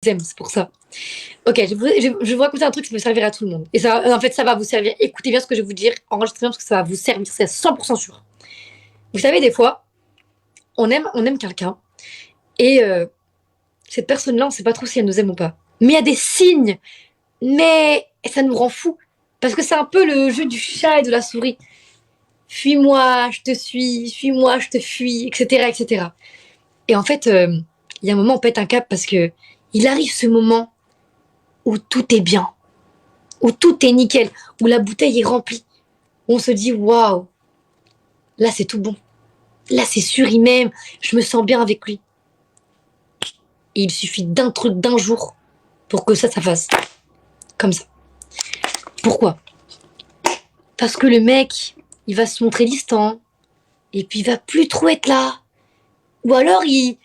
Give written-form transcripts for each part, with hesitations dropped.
aime, c'est pour ça. Ok, je vais vous raconter un truc qui peut servir à tout le monde. Et ça, en fait, ça va vous servir. Écoutez bien ce que je vais vous dire. Enregistrez bien parce que ça va vous servir. C'est 100% sûr. Vous savez, des fois, on aime quelqu'un. Et cette personne-là, on sait pas trop si elle nous aime ou pas. Mais il y a des signes. Mais ça nous rend fou. Parce que c'est un peu le jeu du chat et de la souris. Fuis-moi, je te suis. Fuis-moi, je te fuis, etc., etc. Et en fait, il y a un moment, on pète un cap parce que il arrive ce moment où tout est bien, où tout est nickel, où la bouteille est remplie, où on se dit waouh, là c'est tout bon, là c'est sûr, il m'aime, je me sens bien avec lui. Et il suffit d'un truc, d'un jour, pour que ça fasse comme ça. Pourquoi? Parce que le mec, il va se montrer distant, et puis il va plus trop être là. Ou alors il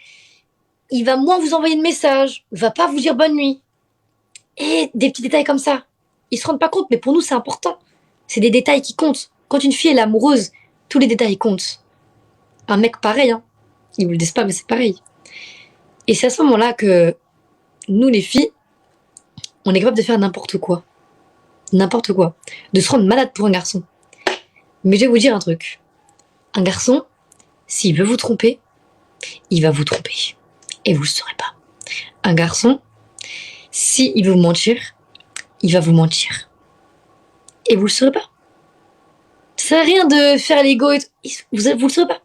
va moins vous envoyer de messages, il va pas vous dire bonne nuit. Et des petits détails comme ça. Ils se rendent pas compte, mais pour nous c'est important. C'est des détails qui comptent. Quand une fille est amoureuse, tous les détails comptent. Un mec pareil, hein. Ils vous le disent pas, mais c'est pareil. Et c'est à ce moment-là que nous, les filles, on est capable de faire n'importe quoi. N'importe quoi. De se rendre malade pour un garçon. Mais je vais vous dire un truc. Un garçon, s'il veut vous tromper, il va vous tromper. Et vous le saurez pas. Un garçon, s'il veut vous mentir, il va vous mentir. Et vous le saurez pas. Ça sert à rien de faire l'ego et tout. Vous le saurez pas.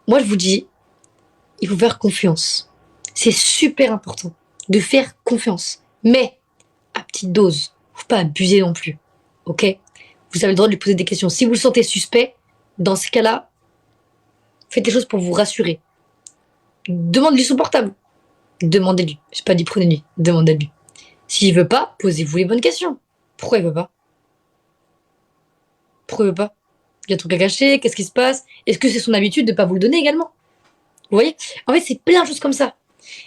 Moi, je vous dis, il faut faire confiance. C'est super important de faire confiance. Mais à petite dose. Faut pas abuser non plus. Ok? Vous avez le droit de lui poser des questions. Si vous le sentez suspect, dans ce cas-là, faites des choses pour vous rassurer. Demandez-lui son portable. Demandez-lui. J'ai pas dit prenez-lui. Demandez-lui. S'il veut pas, posez-vous les bonnes questions. Pourquoi il veut pas? Pourquoi il veut pas? Il y a un truc à cacher? Qu'est-ce qui se passe? Est-ce que c'est son habitude de pas vous le donner également? Vous voyez? En fait, c'est plein de choses comme ça.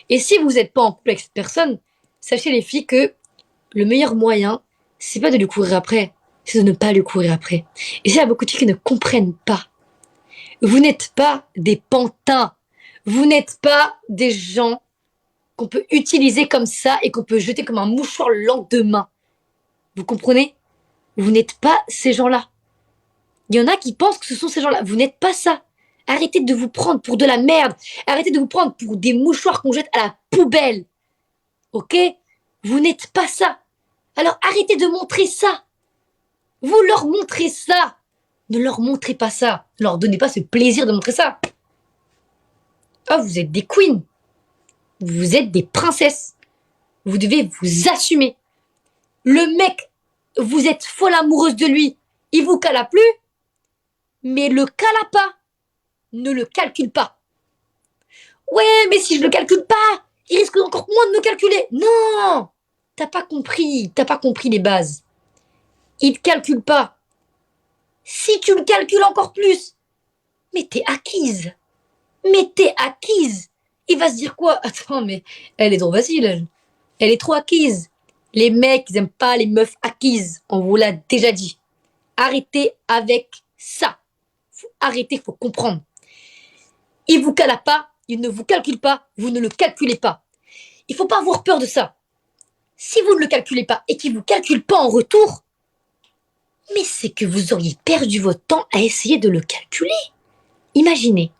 Et si vous n'êtes pas en couple avec cette personne, sachez les filles que le meilleur moyen, c'est pas de lui courir après, c'est de ne pas lui courir après. Et c'est à beaucoup de filles qui ne comprennent pas. Vous n'êtes pas des pantins. Vous n'êtes pas des gens qu'on peut utiliser comme ça et qu'on peut jeter comme un mouchoir le lendemain. Vous comprenez? Vous n'êtes pas ces gens-là. Il y en a qui pensent que ce sont ces gens-là. Vous n'êtes pas ça. Arrêtez de vous prendre pour de la merde. Arrêtez de vous prendre pour des mouchoirs qu'on jette à la poubelle. Ok? Vous n'êtes pas ça. Alors arrêtez de montrer ça. Vous leur montrez ça. Ne leur montrez pas ça. Ne leur donnez pas ce plaisir de montrer ça. Ah, vous êtes des queens. Vous êtes des princesses. Vous devez vous assumer. Le mec, vous êtes folle amoureuse de lui. Il vous cala plus, mais le cala pas. Ne le calcule pas. Ouais, mais si je le calcule pas, il risque encore moins de me calculer. Non, t'as pas compris les bases. Il te calcule pas. Si tu le calcules encore plus, mais t'es acquise. Mais t'es acquise. Il va se dire quoi? Attends, mais elle est trop facile, elle. Elle est trop acquise. Les mecs, ils aiment pas les meufs acquises. On vous l'a déjà dit. Arrêtez avec ça. Faut arrêter, faut comprendre. Il vous cala pas, il ne vous calcule pas, vous ne le calculez pas. Il faut pas avoir peur de ça. Si vous ne le calculez pas et qu'il vous calcule pas en retour, mais c'est que vous auriez perdu votre temps à essayer de le calculer. Imaginez,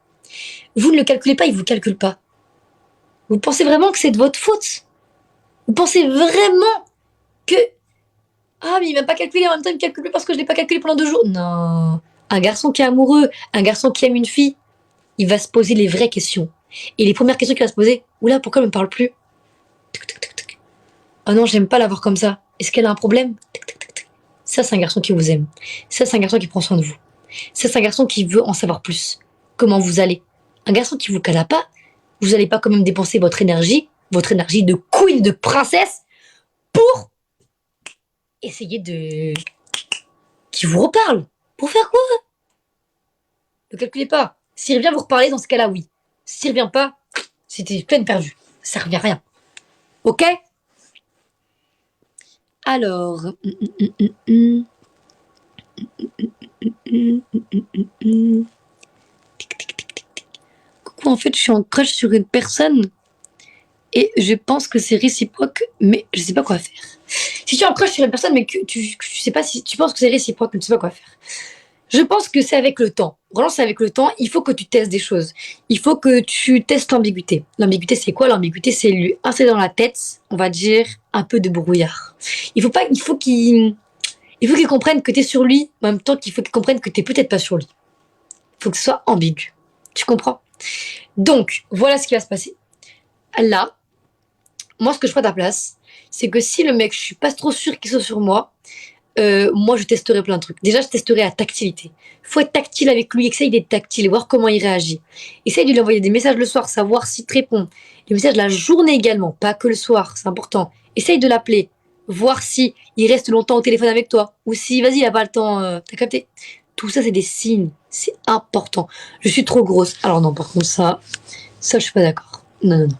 vous ne le calculez pas, il vous calcule pas. Vous pensez vraiment que c'est de votre faute? Vous pensez vraiment que ah mais il m'a pas calculé en même temps il me calcule plus parce que je l'ai pas calculé pendant 2 jours? Non. Un garçon qui est amoureux, un garçon qui aime une fille, il va se poser les vraies questions. Et les premières questions qu'il va se poser, oula pourquoi elle me parle plus? Oh non j'aime pas la voir comme ça. Est-ce qu'elle a un problème? Ça c'est un garçon qui vous aime. Ça c'est un garçon qui prend soin de vous. Ça c'est un garçon qui veut en savoir plus. Comment vous allez? Un garçon qui vous cala pas, vous allez pas quand même dépenser votre énergie de queen, de princesse, pour essayer de qu'il vous reparle. Pour faire quoi? Ne calculez pas. S'il revient vous reparler, dans ce cas-là, oui. S'il revient pas, c'était peine perdue. Ça revient à rien. Ok? Alors. Coucou, en fait, je suis en crush sur une personne. et je pense que c'est réciproque, mais je sais pas quoi faire. Si tu as un crush sur une personne, mais que tu sais pas si tu penses que c'est réciproque, mais tu sais pas quoi faire. Je pense que c'est avec le temps. Vraiment, c'est avec le temps. Il faut que tu testes des choses. Il faut que tu testes l'ambiguïté. L'ambiguïté, c'est quoi? L'ambiguïté, c'est lui installer dans la tête, on va dire, un peu de brouillard. Il faut pas, il faut qu'il comprenne que tu es sur lui, en même temps qu'il faut qu'il comprenne que tu n'es peut-être pas sur lui. Il faut que ce soit ambigu. Tu comprends? Donc, voilà ce qui va se passer. Là, moi, ce que je ferais à ta place, c'est que si le mec, je suis pas trop sûre qu'il soit sur moi, moi, je testerai plein de trucs. Déjà, je testerai la tactilité. Faut être tactile avec lui, essaye d'être tactile et voir comment il réagit. Essaye de lui envoyer des messages le soir, savoir s'il te répond. Les messages la journée également, pas que le soir, c'est important. Essaye de l'appeler, voir si il reste longtemps au téléphone avec toi, ou si, vas-y, il a pas le temps, t'as capté? Tout ça, c'est des signes, c'est important. Je suis trop grosse. Alors non, par contre, ça, je suis pas d'accord. Non, non, non.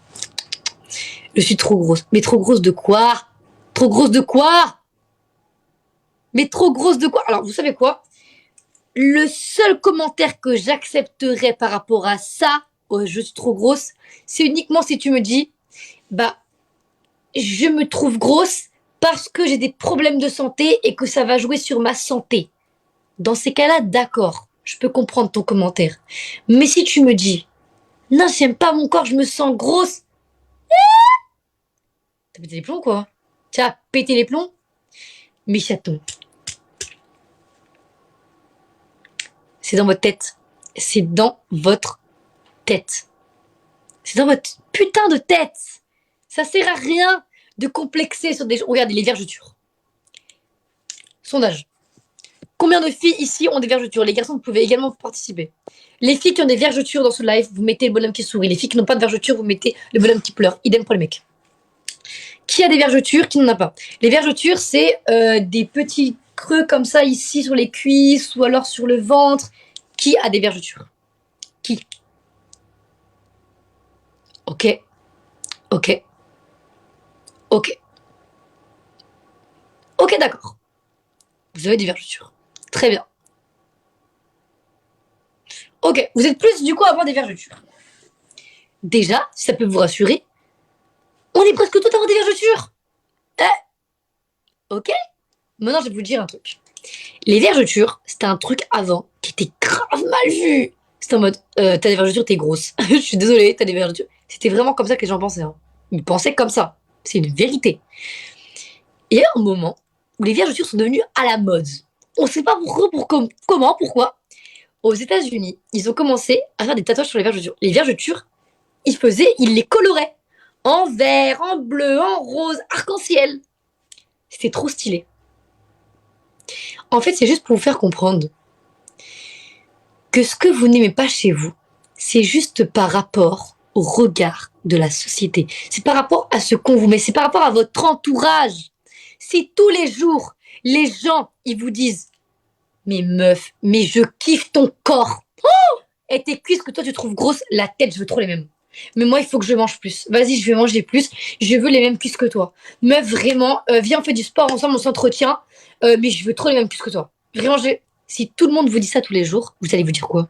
Je suis trop grosse. Mais trop grosse de quoi? Trop grosse de quoi? Mais trop grosse de quoi? Alors, vous savez quoi? Le seul commentaire que j'accepterais par rapport à ça, oh, je suis trop grosse, c'est uniquement si tu me dis, bah, je me trouve grosse parce que j'ai des problèmes de santé et que ça va jouer sur ma santé. Dans ces cas-là, d'accord, je peux comprendre ton commentaire. Mais si tu me dis, non, j'aime pas mon corps, je me sens grosse, t'as pété les plombs, quoi. T'as pété les plombs? Mes chatons. C'est dans votre tête. C'est dans votre tête. C'est dans votre putain de tête. Ça sert à rien de complexer sur des gens. Regardez, les vergetures. Sondage. Combien de filles ici ont des vergetures? Les garçons, vous pouvez également participer. Les filles qui ont des vergetures dans ce live, vous mettez le bonhomme qui sourit. Les filles qui n'ont pas de vergetures, vous mettez le bonhomme qui pleure. Idem pour les mecs. Qui a des vergetures, qui n'en a pas? Les vergetures, c'est des petits creux comme ça ici sur les cuisses ou alors sur le ventre. Qui a des vergetures? Qui? Ok. Ok. Ok. Ok, d'accord. Vous avez des vergetures. Très bien. Ok, vous êtes plus du coup à avoir des vergetures. Déjà, si ça peut vous rassurer, on est presque tous à avoir des vergetures. Ok. Maintenant, je vais vous dire un truc. Les vergetures, c'était un truc avant qui était grave mal vu. C'était en mode, t'as des vergetures, t'es grosse. Je suis désolée, t'as des vergetures. C'était vraiment comme ça que les gens pensaient. Hein. Ils pensaient comme ça. C'est une vérité. Et il y a un moment où les vergetures sont devenues à la mode. On sait pas pourquoi, comment, pourquoi. Aux États-Unis, ils ont commencé à faire des tatouages sur les vergetures. Les vergetures, ils les coloraient. En vert, en bleu, en rose, arc-en-ciel. C'était trop stylé. En fait, c'est juste pour vous faire comprendre que ce que vous n'aimez pas chez vous, c'est juste par rapport au regard de la société. C'est par rapport à ce qu'on vous met. C'est par rapport à votre entourage. Si tous les jours, les gens, ils vous disent « Mais meuf, mais je kiffe ton corps. Oh, et tes cuisses que toi tu trouves grosses, la tête, je veux trop les mêmes. Mais moi, il faut que je mange plus. Vas-y, je vais manger plus. Je veux les mêmes cuisses que toi. Meuf, vraiment, viens, on fait du sport ensemble, on s'entretient. Mais je veux trop les mêmes cuisses que toi. Vraiment, si tout le monde vous dit ça tous les jours, vous allez vous dire quoi?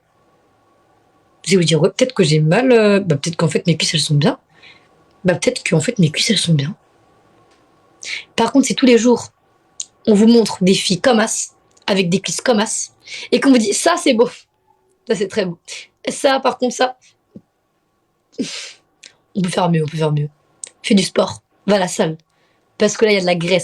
Vous allez vous dire, ouais, peut-être que j'ai mal. Bah, peut-être qu'en fait, mes cuisses, elles sont bien. Bah, peut-être qu'en fait, mes cuisses, elles sont bien. Par contre, si tous les jours, on vous montre des filles comme as, avec des cuisses comme as, et qu'on vous dit, ça, c'est beau. Ça, c'est très beau. Ça, par contre, ça, on peut faire mieux, on peut faire mieux. Fais du sport, va à la salle. Parce que là, il y a de la graisse.